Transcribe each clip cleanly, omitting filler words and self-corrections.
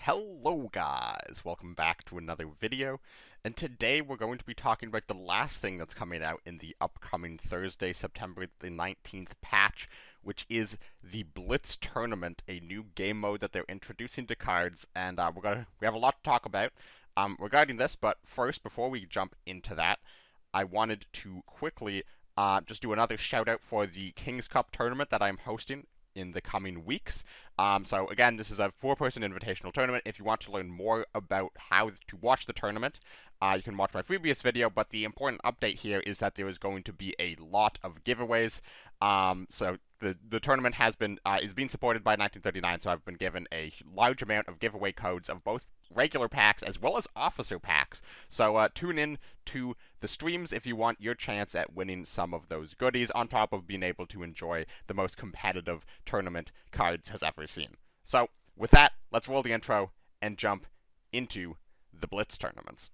Hello guys, welcome back to another video, and today we're going to be talking about the last thing that's coming out in the upcoming Thursday, September the 19th patch, which is the Blitz tournament, a new game mode that they're introducing to cards, and we have a lot to talk about regarding this, but first, before we jump into that, I wanted to quickly just do another shout out for the King's Cup tournament that I'm hosting in the coming weeks. So again, this is a 4-person invitational tournament. If you want to learn more about how to watch the tournament, you can watch my previous video, but the important update here is that there is going to be a lot of giveaways. So the tournament is being supported by 1939, so I've been given a large amount of giveaway codes of both regular packs as well as officer packs. So tune in to the streams if you want your chance at winning some of those goodies, on top of being able to enjoy the most competitive tournament Cards has ever seen. So with that, let's roll the intro and jump into the Blitz tournaments.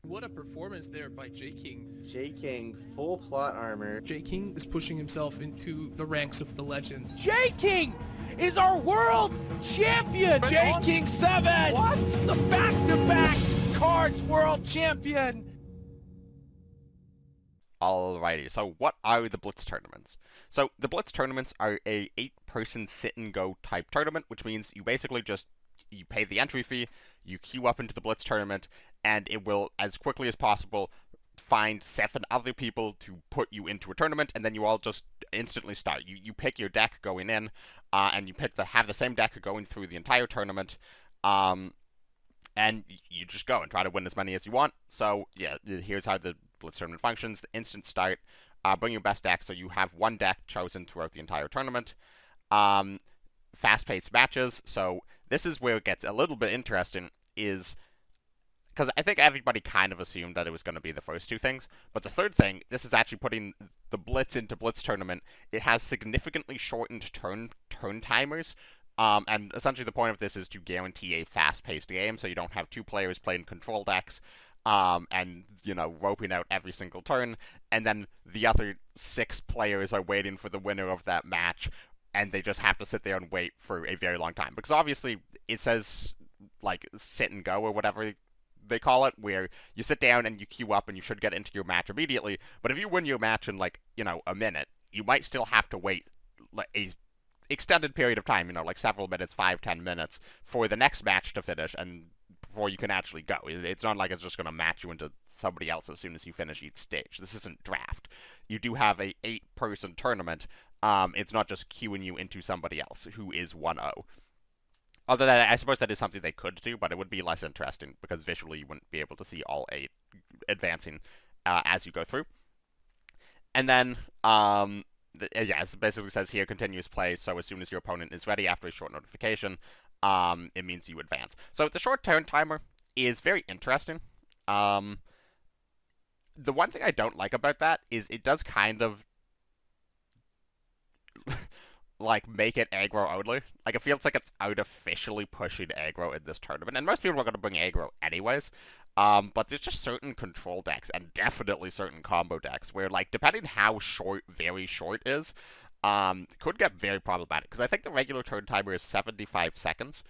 What a performance there by J King. J King, full plot armor. J King is pushing himself into the ranks of the legend. J King is our world champion! J King 7! What? The back-to-back Cards world champion! Alrighty, so what are the Blitz tournaments? So the Blitz tournaments are a 8-person sit-and-go type tournament, which means you basically you pay the entry fee, you queue up into the Blitz tournament, and it will, as quickly as possible, find 7 other people to put you into a tournament, and then you all just instantly start. You pick your deck going in, and you have the same deck going through the entire tournament, and you just go and try to win as many as you want. So yeah, here's how the Blitz tournament functions. The instant start, bring your best deck, so you have one deck chosen throughout the entire tournament. Fast-paced matches, so this is where it gets a little bit interesting, is because I think everybody kind of assumed that it was going to be the first two things, but the third thing, this is actually putting the Blitz into Blitz tournament. It has significantly shortened turn timers, and essentially the point of this is to guarantee a fast-paced game, so you don't have 2 players playing control decks, and, roping out every single turn, and then the other 6 players are waiting for the winner of that match, and they just have to sit there and wait for a very long time. Because obviously, it says, like, sit and go or whatever they call it, where you sit down and you queue up and you should get into your match immediately, but if you win your match in, like, a minute, you might still have to wait a extended period of time, like several minutes, 5-10 minutes, for the next match to finish, and before you can actually go. It's not like it's just going to match you into somebody else as soon as you finish each stage. This isn't draft. You do have a 8-person tournament. It's not just queuing you into somebody else who is 1-0. Although I suppose that is something they could do, but it would be less interesting because visually you wouldn't be able to see all 8 advancing as you go through. And then, it basically says here, continuous play, so as soon as your opponent is ready after a short notification, it means you advance. So the short turn timer is very interesting. The one thing I don't like about that is it does kind of like make it aggro only. Like, it feels like it's artificially pushing aggro in this tournament, and most people are going to bring aggro anyways. But there's just certain control decks, and definitely certain combo decks, where, like, depending how short very short is, could get very problematic, because I think the regular turn timer is 75 seconds.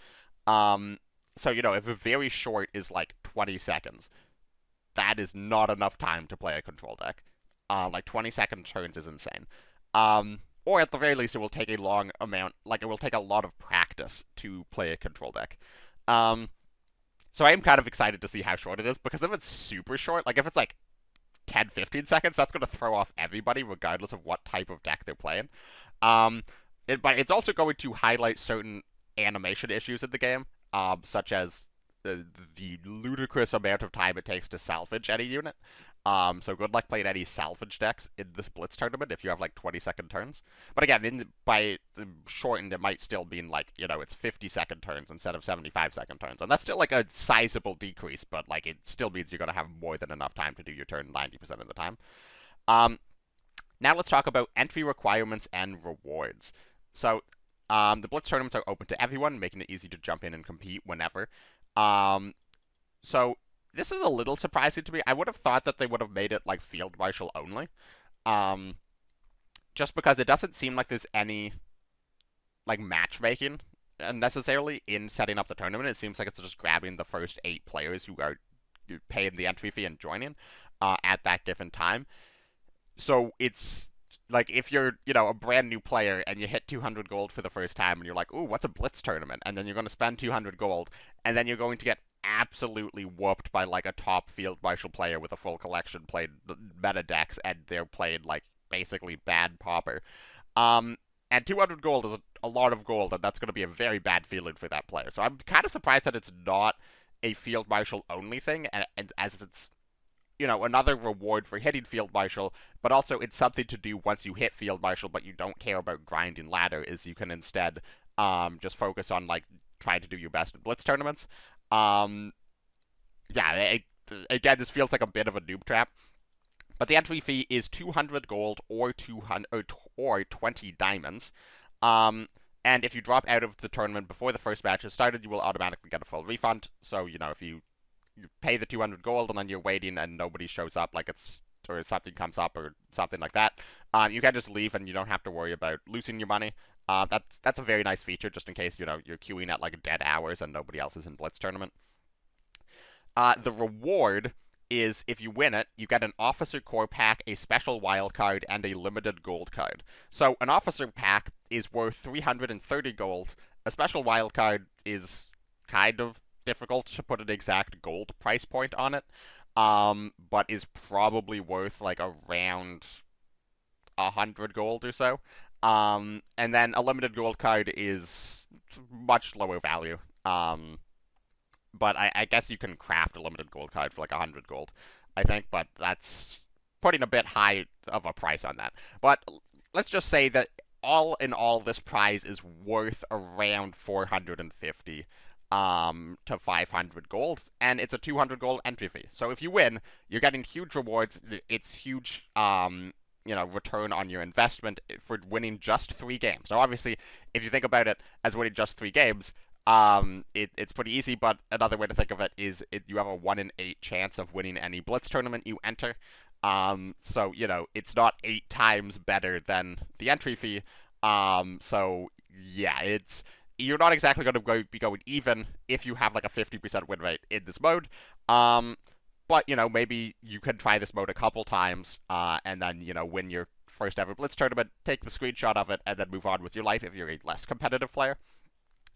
So, if a very short is, like, 20 seconds, that is not enough time to play a control deck. Like, 20-second turns is insane. Or at the very least, it will take a long amount, like, it will take a lot of practice to play a control deck. So I am kind of excited to see how short it is, because if it's super short, like, if it's, like, 10-15 seconds, that's going to throw off everybody, regardless of what type of deck they're playing. But it's also going to highlight certain animation issues in the game, such as the ludicrous amount of time it takes to salvage any unit. So good luck playing any salvage decks in this Blitz tournament if you have, like, 20-second turns. But again, by shortened, it might still mean, like, it's 50-second turns instead of 75-second turns. And that's still, like, a sizable decrease, but, like, it still means you're going to have more than enough time to do your turn 90% of the time. Now let's talk about entry requirements and rewards. So, the Blitz tournaments are open to everyone, making it easy to jump in and compete whenever. So this is a little surprising to me. I would have thought that they would have made it, like, Field Marshal only. Just because it doesn't seem like there's any, like, matchmaking necessarily in setting up the tournament. It seems like it's just grabbing the first 8 players who are paying the entry fee and joining at that given time. So it's like if you're, a brand new player and you hit 200 gold for the first time and you're like, ooh, what's a Blitz tournament? And then you're going to spend 200 gold and then you're going to get absolutely whooped by like a top field marshal player with a full collection played meta decks and they're played like basically bad pauper. And 200 gold is a lot of gold, and that's going to be a very bad feeling for that player. So I'm kind of surprised that it's not a field marshal only thing, and as it's another reward for hitting Field Marshal, but also it's something to do once you hit Field Marshal, but you don't care about grinding ladder, is you can instead just focus on, like, trying to do your best in Blitz tournaments. Again, this feels like a bit of a noob trap. But the entry fee is 200 gold or 20 diamonds. And if you drop out of the tournament before the first match has started, you will automatically get a full refund. So, if you pay the 200 gold and then you're waiting and nobody shows up, or something comes up or something like that, you can just leave and you don't have to worry about losing your money. That's a very nice feature just in case, you're queuing at like dead hours and nobody else is in Blitz tournament. The reward is if you win it, you get an Officer Core pack, a special wild card, and a limited gold card. So an Officer pack is worth 330 gold. A special wild card is kind of difficult to put an exact gold price point on it, but is probably worth like around 100 gold or so. And then a limited gold card is much lower value. But I guess you can craft a limited gold card for like 100 gold, I think, but that's putting a bit high of a price on that. But let's just say that all in all, this prize is worth around 450 to 500 gold, and it's a 200 gold entry fee. So if you win, you're getting huge rewards. It's huge, return on your investment for winning just 3 games. Now, obviously, if you think about it as winning just 3 games, it's pretty easy, but another way to think of it is you have a 1 in 8 chance of winning any Blitz tournament you enter. So, it's not 8 times better than the entry fee. So, yeah, you're not exactly going to be going even if you have like a 50% win rate in this mode. But, maybe you can try this mode a couple times, and then, win your first ever Blitz tournament, take the screenshot of it, and then move on with your life if you're a less competitive player.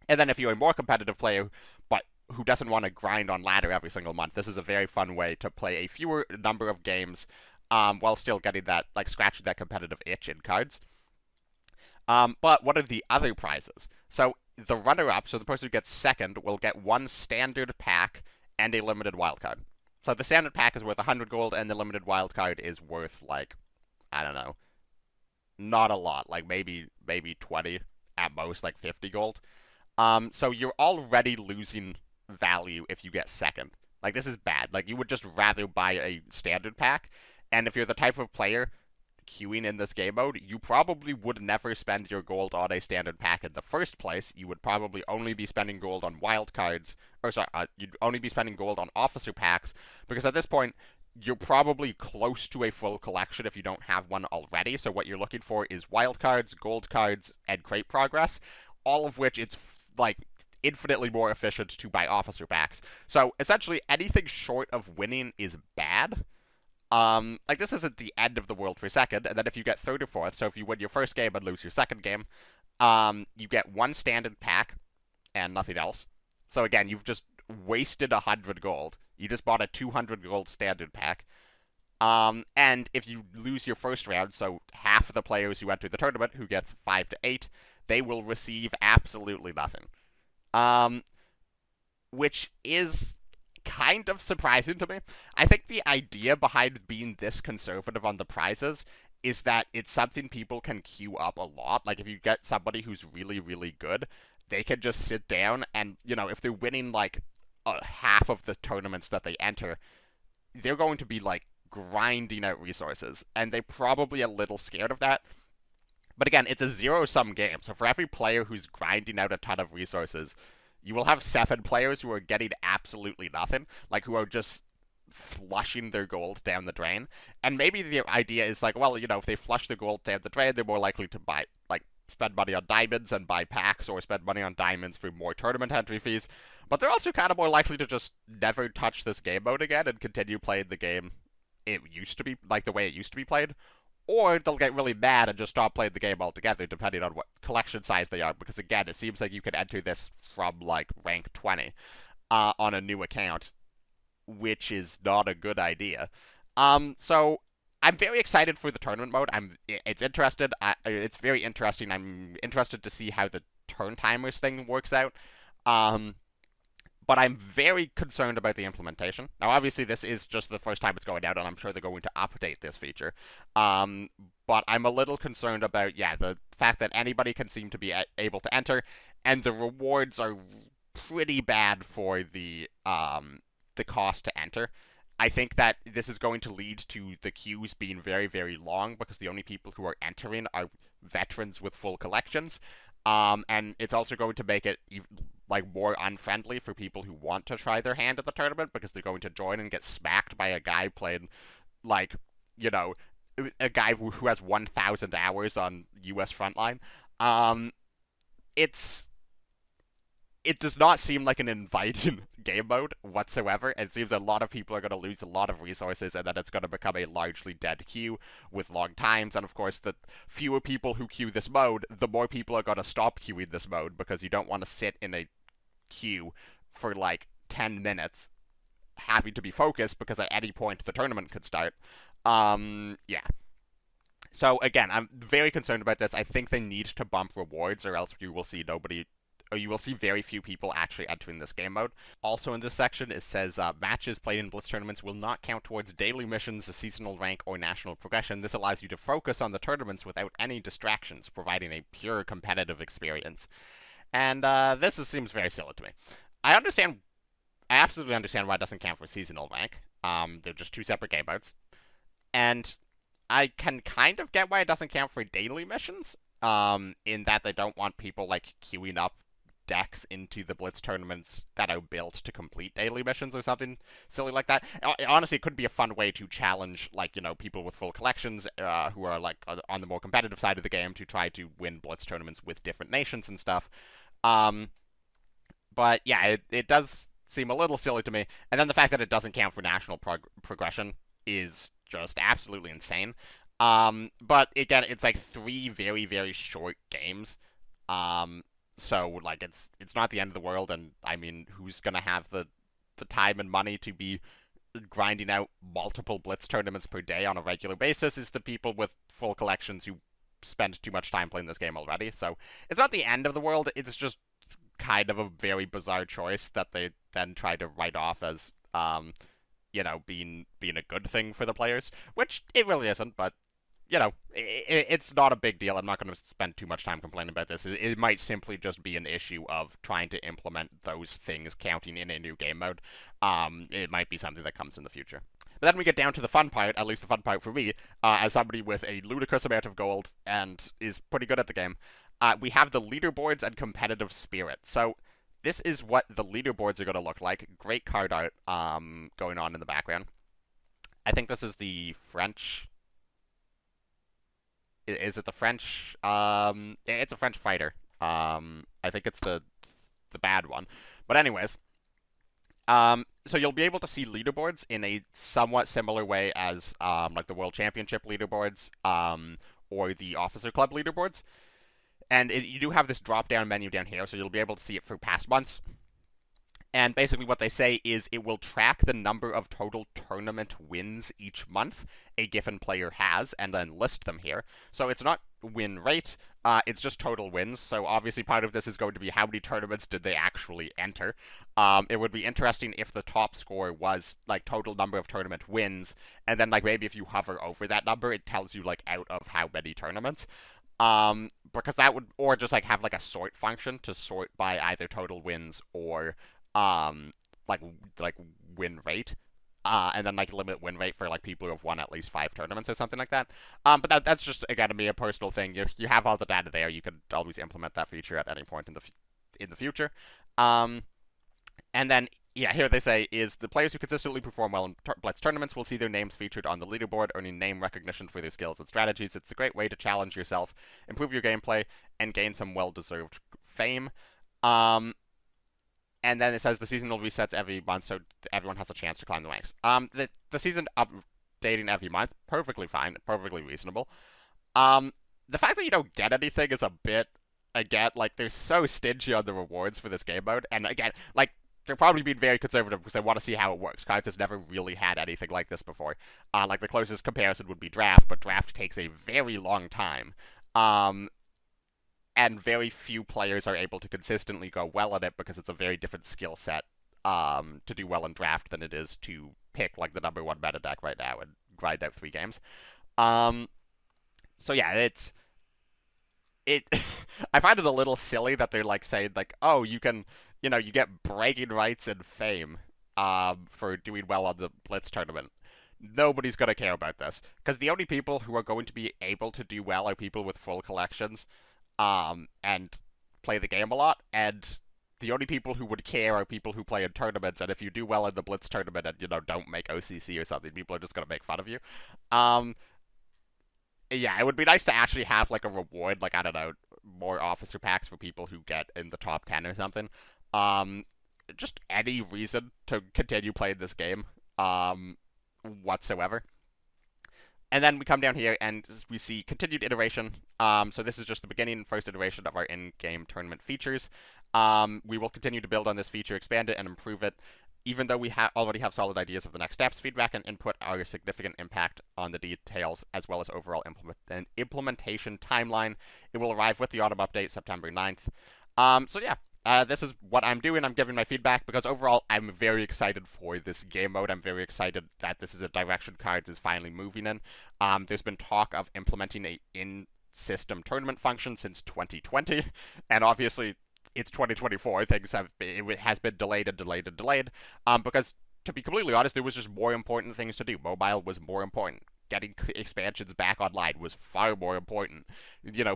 And then if you're a more competitive player, but who doesn't want to grind on ladder every single month, this is a very fun way to play a fewer number of games, while still getting that, like, scratching that competitive itch in cards. But what are the other prizes? So the runner-up, so the person who gets second, will get 1 standard pack and a limited wildcard. So the standard pack is worth 100 gold, and the limited wildcard is worth, like, I don't know, not a lot, like maybe 20, at most, like 50 gold. So you're already losing value if you get second. Like, this is bad. Like, you would just rather buy a standard pack, and if you're the type of player queuing in this game mode, you probably would never spend your gold on a standard pack in the first place. You would probably only be spending gold on wild cards, you'd only be spending gold on officer packs, because at this point, you're probably close to a full collection if you don't have one already. So what you're looking for is wild cards, gold cards, and crate progress, all of which it's like infinitely more efficient to buy officer packs. So essentially anything short of winning is bad. Like, this isn't the end of the world for second, and then if you get third or fourth, so if you win your first game and lose your second game, you get 1 standard pack and nothing else. So again, you've just wasted 100 gold. You just bought a 200 gold standard pack. And if you lose your first round, so half of the players who enter the tournament, who gets 5 to 8, they will receive absolutely nothing. Which is kind of surprising to me. I think the idea behind being this conservative on the prizes is that it's something people can queue up a lot. Like, if you get somebody who's really, really good, they can just sit down and, if they're winning, like, half of the tournaments that they enter, they're going to be, like, grinding out resources, and they're probably a little scared of that. But again, it's a zero-sum game, so for every player who's grinding out a ton of resources, you will have 7 players who are getting absolutely nothing, like, who are just flushing their gold down the drain. And maybe the idea is like, well, if they flush their gold down the drain, they're more likely to spend money on diamonds and buy packs, or spend money on diamonds for more tournament entry fees. But they're also kind of more likely to just never touch this game mode again and continue playing the game it used to be, like the way it used to be played. Or they'll get really mad and just stop playing the game altogether, depending on what collection size they are. Because again, it seems like you could enter this from like rank 20 on a new account, which is not a good idea. So I'm very excited for the tournament mode. It's interested. It's very interesting. I'm interested to see how the turn timers thing works out. But I'm very concerned about the implementation. Now, obviously, this is just the first time it's going out, and I'm sure they're going to update this feature. But I'm a little concerned about, yeah, the fact that anybody can seem to be able to enter, and the rewards are pretty bad for the cost to enter. I think that this is going to lead to the queues being very, very long, because the only people who are entering are veterans with full collections. And it's also going to make it like more unfriendly for people who want to try their hand at the tournament, because they're going to join and get smacked by a guy playing, like, you know, a guy who has 1,000 hours on US Frontline. It does not seem like an inviting game mode whatsoever. It seems a lot of people are going to lose a lot of resources, and that it's going to become a largely dead queue with long times. And of course, the fewer people who queue this mode, the more people are going to stop queuing this mode, because you don't want to sit in a queue for like 10 minutes having to be focused, because at any point the tournament could start. Yeah. So again, I'm very concerned about this. I think they need to bump rewards, or else you will see very few people actually entering this game mode. Also in this section, it says matches played in Blitz tournaments will not count towards daily missions, a seasonal rank, or national progression. This allows you to focus on the tournaments without any distractions, providing a pure competitive experience. And this seems very silly to me. I absolutely understand why it doesn't count for seasonal rank. They're just two separate game modes. And I can kind of get why it doesn't count for daily missions, in that they don't want people like queuing up decks into the Blitz tournaments that are built to complete daily missions or something silly like that. Honestly, it could be a fun way to challenge, like, you know, people with full collections who are like on the more competitive side of the game to try to win Blitz tournaments with different nations and stuff. But yeah, it does seem a little silly to me. And then the fact that it doesn't count for national progression is just absolutely insane. But again, it's like 3 very, very short games. So like it's not the end of the world, and I mean, who's gonna have the time and money to be grinding out multiple Blitz tournaments per day on a regular basis is the people with full collections who spend too much time playing this game already. So it's not the end of the world, it's just kind of a very bizarre choice that they then try to write off as you know, being a good thing for the players, which it really isn't, but you know, it's not a big deal. I'm not going to spend too much time complaining about this. It might simply just be an issue of trying to implement those things counting in a new game mode. It might be something that comes in the future. But then we get down to the fun part, at least the fun part for me, as somebody with a ludicrous amount of gold and is pretty good at the game. We have the leaderboards and competitive spirit. So this is what the leaderboards are going to look like. Great card art going on in the background. I think this is the French... Is it the French? It's a French fighter. I think it's the bad one. But anyways, so you'll be able to see leaderboards in a somewhat similar way as like the World Championship leaderboards, or the Officer Club leaderboards. And you do have this drop-down menu down here, so you'll be able to see it for past months. And basically what they say is it will track the number of total tournament wins each month a given player has, and then list them here. So it's not win rate, it's just total wins. So obviously part of this is going to be how many tournaments did they actually enter. It would be interesting if the top score was like total number of tournament wins, and then like maybe if you hover over that number, it tells you like out of how many tournaments. Because that would, or just like have like a sort function to sort by either total wins or like win rate, and then like limit win rate for like people who have won at least 5 tournaments or something like that. But that's just again to me a personal thing. You have all the data there. You could always implement that feature at any point in the future. And then yeah, here they say is the players who consistently perform well in Blitz tournaments will see their names featured on the leaderboard, earning name recognition for their skills and strategies. It's a great way to challenge yourself, improve your gameplay, and gain some well-deserved fame. Um, and then it says the season will reset every month, so everyone has a chance to climb the ranks. The season updating every month, perfectly fine, perfectly reasonable. The fact that you don't get anything is a bit, again, like, they're so stingy on the rewards for this game mode, and again, like, they're probably being very conservative because they want to see how it works. Kards has never really had anything like this before. Like, the closest comparison would be Draft, but Draft takes a very long time. And very few players are able to consistently go well at it because it's a very different skill set to do well in Draft than it is to pick, like, the #1 meta deck right now and grind out 3 games. So yeah, I find it a little silly that they're, like, saying, like, oh, you can, you get bragging rights and fame for doing well on the Blitz tournament. Nobody's going to care about this, because the only people who are going to be able to do well are people with full collections and play the game a lot, and the only people who would care are people who play in tournaments, and if you do well in the Blitz tournament and, don't make OCC or something, people are just going to make fun of you. Yeah, it would be nice to actually have, like, a reward, like, I don't know, more officer packs for people who get in the top 10 or something. Just any reason to continue playing this game, whatsoever. And then we come down here and we see continued iteration. So this is just the beginning, first iteration of our in-game tournament features. We will continue to build on this feature, expand it, and improve it. Even though we already have solid ideas of the next steps, feedback and input are a significant impact on the details as well as overall implementation timeline. It will arrive with the autumn update September 9th. So yeah, this is what I'm doing. I'm giving my feedback because overall I'm very excited for this game mode. I'm very excited that this is a direction Kards is finally moving in. There's been talk of implementing a in-system tournament function since 2020, and obviously it's 2024. It has been delayed and delayed and delayed. Because to be completely honest, there was just more important things to do. Mobile was more important. Getting expansions back online was far more important.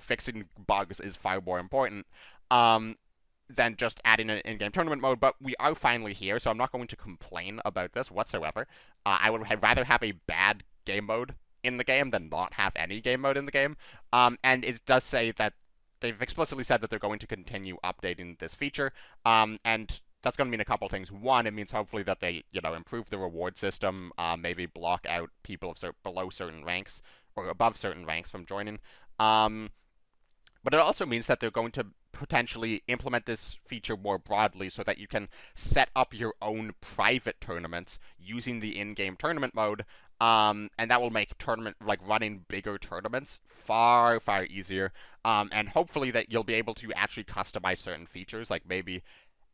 Fixing bugs is far more important than just adding an in-game tournament mode. But we are finally here, so I'm not going to complain about this whatsoever. I would rather have a bad game mode in the game than not have any game mode in the game. And it does say that they've explicitly said that they're going to continue updating this feature, and that's going to mean a couple things. One, it means hopefully that they, improve the reward system, maybe block out people below certain ranks or above certain ranks from joining. But it also means that they're going to potentially implement this feature more broadly so that you can set up your own private tournaments using the in-game tournament mode. And that will make running bigger tournaments far, far easier. And hopefully that you'll be able to actually customize certain features, like maybe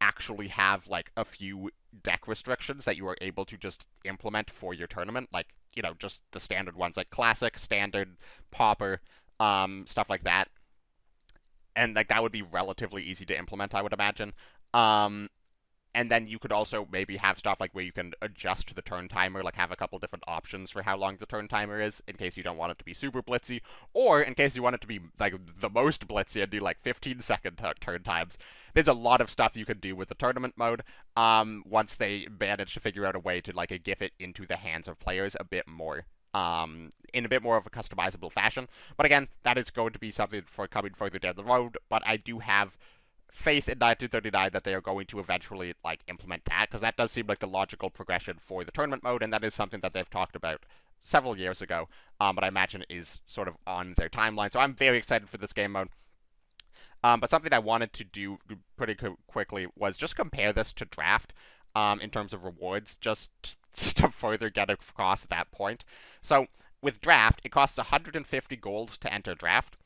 actually have, like, a few deck restrictions that you are able to just implement for your tournament. Like, just the standard ones, like Classic, Standard, Pauper, stuff like that. And, like, that would be relatively easy to implement, I would imagine. And then you could also maybe have stuff like where you can adjust the turn timer, like have a couple different options for how long the turn timer is, in case you don't want it to be super blitzy, or in case you want it to be, like, the most blitzy and do, like, 15-second turn times. There's a lot of stuff you can do with the tournament mode, once they manage to figure out a way to, like, give it into the hands of players a bit more. In a bit more of a customizable fashion. But again, that is going to be something for coming further down the road, but I do have faith in 1939 that they are going to eventually, like, implement that, because that does seem like the logical progression for the tournament mode, and that is something that they've talked about several years ago, but I imagine is sort of on their timeline. So I'm very excited for this game mode. But something I wanted to do pretty quickly was just compare this to Draft in terms of rewards, just to further get across that point. So with Draft, it costs 150 gold to enter Draft,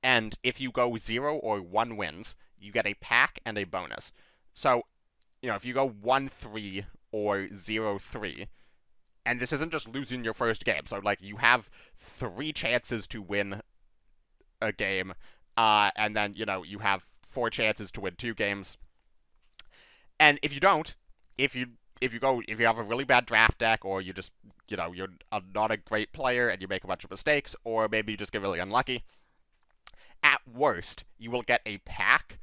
and if you go 0 or 1 wins, you get a pack and a bonus. So, if you go 1-3 or 0-3, and this isn't just losing your first game, so, like, you have 3 chances to win a game, and then, you have 4 chances to win 2 games. And if you don't, if you have a really bad draft deck, or you just, you're not a great player and you make a bunch of mistakes, or maybe you just get really unlucky, at worst, you will get a pack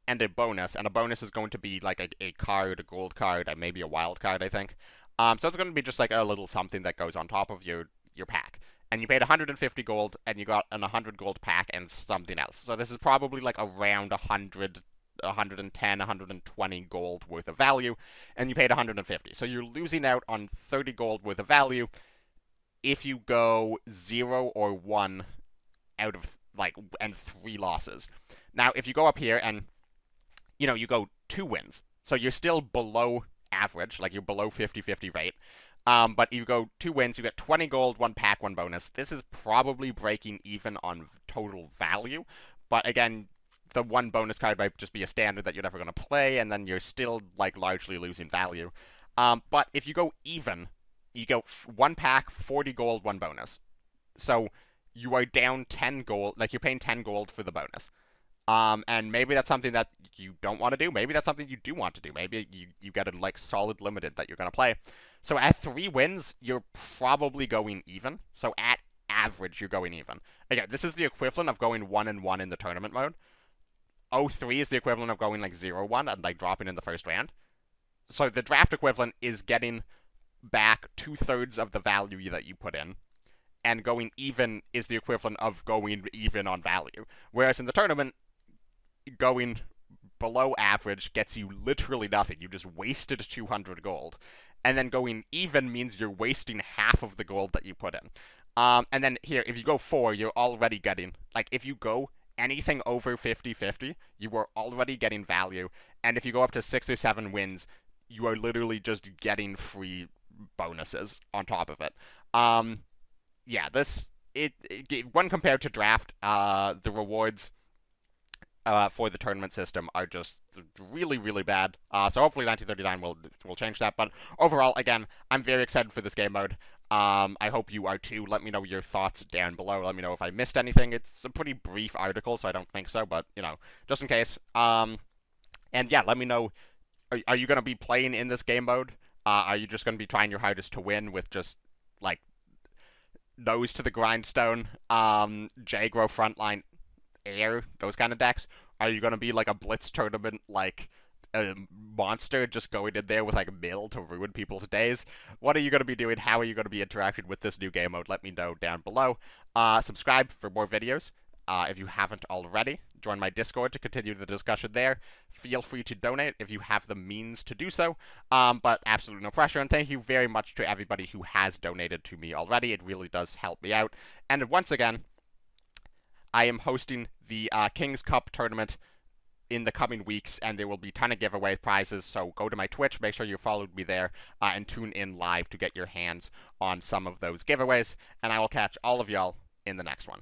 and a bonus is going to be like a card, a gold card, and maybe a wild card, I think. So it's going to be just like a little something that goes on top of your pack. And you paid 150 gold, and you got an 100 gold pack and something else. So this is probably like around 100, 110, 120 gold worth of value, and you paid 150. So you're losing out on 30 gold worth of value if you go 0 or 1 out of, like, and 3 losses. Now, if you go up here and, you know, you go 2 wins, so you're still below average, like you're below 50-50 rate, but you go 2 wins, you get 20 gold, 1 pack, 1 bonus. This is probably breaking even on total value, but again, the 1 bonus card might just be a standard that you're never going to play, and then you're still, like, largely losing value. But if you go even, you go 1 pack, 40 gold, 1 bonus. So you are down 10 gold, like you're paying 10 gold for the bonus. And maybe that's something that you don't want to do. Maybe that's something you do want to do. Maybe you get a, like, solid limited that you're going to play. So at 3 wins, you're probably going even. So at average, you're going even. Again, this is the equivalent of going 1-1 in the tournament mode. 0-3 is the equivalent of going, like, 0-1 and, like, dropping in the first round. So the draft equivalent is getting back 2/3 of the value that you put in. And going even is the equivalent of going even on value. Whereas in the tournament, going below average gets you literally nothing. You just wasted 200 gold. And then going even means you're wasting half of the gold that you put in. And then here, if you go 4, you're already getting, like, if you go anything over 50-50, you are already getting value. And if you go up to 6 or 7 wins, you are literally just getting free bonuses on top of it. Yeah, when compared to draft, the rewards for the tournament system are just really, really bad. So hopefully 1939 will change that. But overall, again, I'm very excited for this game mode. I hope you are too. Let me know your thoughts down below. Let me know if I missed anything. It's a pretty brief article, so I don't think so. But, you know, just in case. And yeah, let me know. Are you going to be playing in this game mode? Are you just going to be trying your hardest to win with just, like, nose to the grindstone, J-Grow frontline, air, those kind of decks? Are you going to be like a Blitz tournament, like a monster just going in there with like a mill to ruin people's days? What are you going to be doing? How are you going to be interacting with this new game mode? Let me know down below. Subscribe for more videos if you haven't already. Join my Discord to continue the discussion there. Feel free to donate if you have the means to do so, but absolutely no pressure. And thank you very much to everybody who has donated to me already. It really does help me out. And once again, I am hosting the King's Cup tournament in the coming weeks, and there will be a ton of giveaway prizes, so go to my Twitch, make sure you followed me there, and tune in live to get your hands on some of those giveaways, and I will catch all of y'all in the next one.